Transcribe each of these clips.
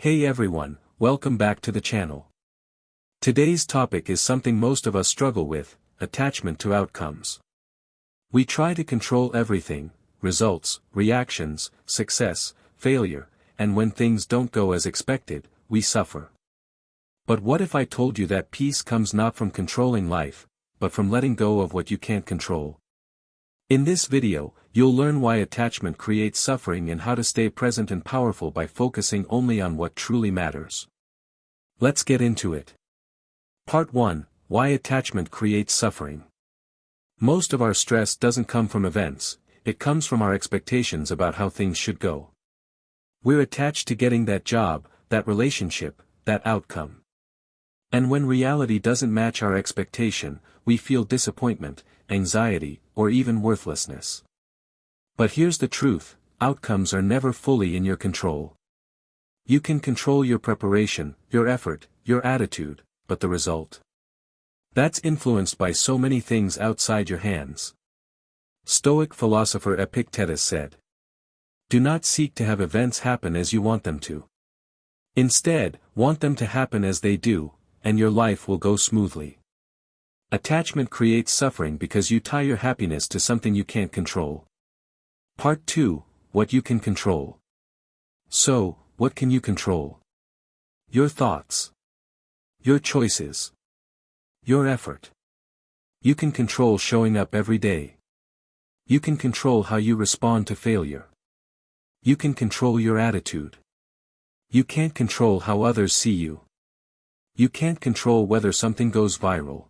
Hey everyone, welcome back to the channel. Today's topic is something most of us struggle with: attachment to outcomes. We try to control everything: results, reactions, success, failure, and when things don't go as expected, we suffer. But what if I told you that peace comes not from controlling life, but from letting go of what you can't control? In this video, you'll learn why attachment creates suffering and how to stay present and powerful by focusing only on what truly matters. Let's get into it. Part 1: Why attachment creates suffering. Most of our stress doesn't come from events, it comes from our expectations about how things should go. We're attached to getting that job, that relationship, that outcome. And when reality doesn't match our expectation, we feel disappointment, anxiety, or even worthlessness. But here's the truth: outcomes are never fully in your control. You can control your preparation, your effort, your attitude, but the result? That's influenced by so many things outside your hands. Stoic philosopher Epictetus said, "Do not seek to have events happen as you want them to. Instead, want them to happen as they do, and your life will go smoothly." Attachment creates suffering because you tie your happiness to something you can't control. Part 2: What you can control. So, what can you control? Your thoughts. Your choices. Your effort. You can control showing up every day. You can control how you respond to failure. You can control your attitude. You can't control how others see you. You can't control whether something goes viral.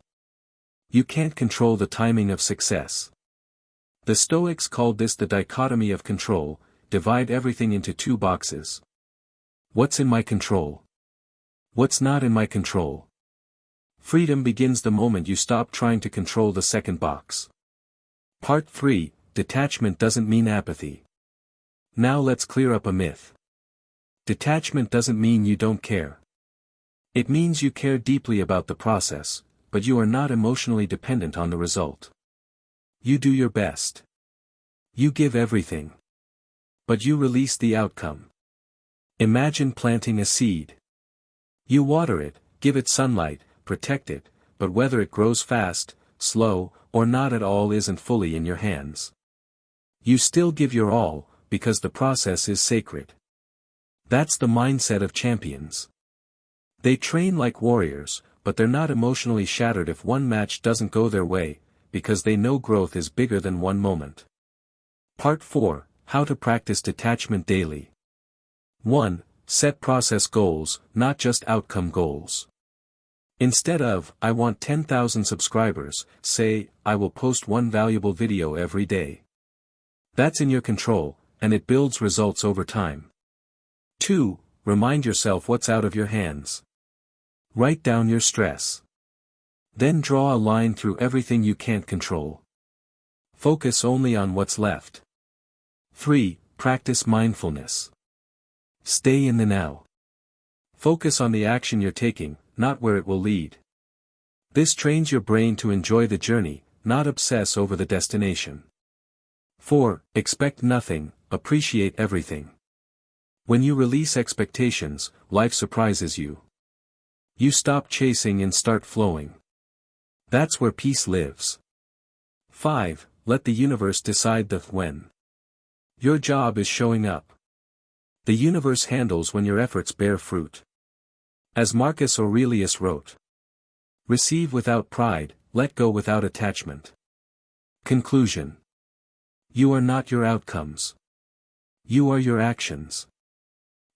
You can't control the timing of success. The Stoics called this the dichotomy of control: divide everything into two boxes. What's in my control? What's not in my control? Freedom begins the moment you stop trying to control the second box. Part 3: Detachment doesn't mean apathy. Now let's clear up a myth. Detachment doesn't mean you don't care. It means you care deeply about the process, but you are not emotionally dependent on the result. You do your best. You give everything. But you release the outcome. Imagine planting a seed. You water it, give it sunlight, protect it, but whether it grows fast, slow, or not at all isn't fully in your hands. You still give your all, because the process is sacred. That's the mindset of champions. They train like warriors, but they're not emotionally shattered if one match doesn't go their way, because they know growth is bigger than one moment. Part 4: How to practice detachment daily. 1. Set process goals, not just outcome goals. Instead of, "I want 10,000 subscribers," say, "I will post one valuable video every day." That's in your control, and it builds results over time. 2. Remind yourself what's out of your hands. Write down your stress. Then draw a line through everything you can't control. Focus only on what's left. 3. Practice mindfulness. Stay in the now. Focus on the action you're taking, not where it will lead. This trains your brain to enjoy the journey, not obsess over the destination. 4. Expect nothing, appreciate everything. When you release expectations, life surprises you. You stop chasing and start flowing. That's where peace lives. 5. Let the universe decide the when. Your job is showing up. The universe handles when your efforts bear fruit. As Marcus Aurelius wrote, "Receive without pride, let go without attachment." Conclusion: you are not your outcomes. You are your actions.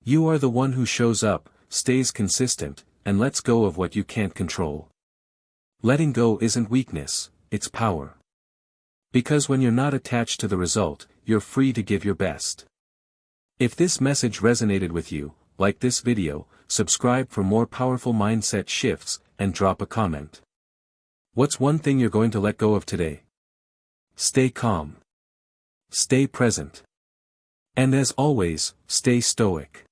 You are the one who shows up, stays consistent, and lets go of what you can't control. Letting go isn't weakness, it's power. Because when you're not attached to the result, you're free to give your best. If this message resonated with you, like this video, subscribe for more powerful mindset shifts, and drop a comment. What's one thing you're going to let go of today? Stay calm. Stay present. And as always, stay stoic.